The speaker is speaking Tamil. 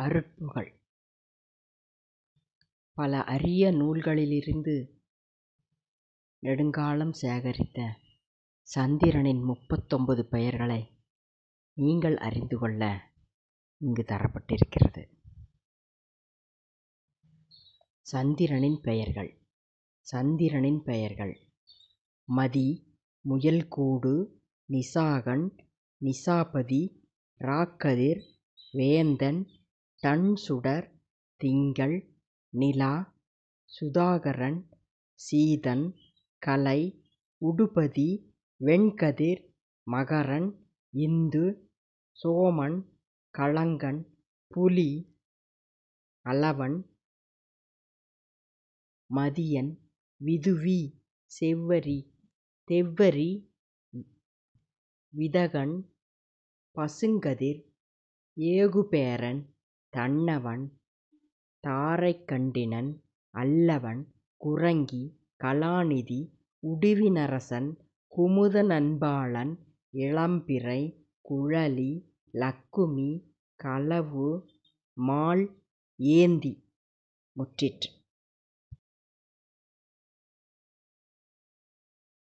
அருட்புகழ். பல அரிய நூல்களிலிருந்து நெடுங்காலம் சேகரித்த சந்திரனின் 39 பெயர்களை நீங்கள் அறிந்து கொள்ள இங்கு தரப்பட்டிருக்கிறது. சந்திரனின் பெயர்கள். சந்திரனின் பெயர்கள்: மதி, முயல்கூடு, நிசாகன், நிசாபதி, ராக்கதிர், வேந்தன், தண்சுடர், திங்கள், நிலா, சுதாகரன், சீதன், கலை, உடுபதி, வெண்கதிர், மகரன், இந்து, சோமன், களங்கன், புலி, அளவன், மதியன், விதுவி, செவ்வரி, தெவ்வரி, விதகன், பசுங்கதிர், ஏகுபேரன், தன்னவன், தாரைக்கண்டினன், அல்லவன், குறங்கி, கலாநிதி, உடுவினரசன், குமுதநண்பாளன், இளம்பிறை, குழலி, லக்குமி, களவு, மால், ஏந்தி. முற்றிற்று.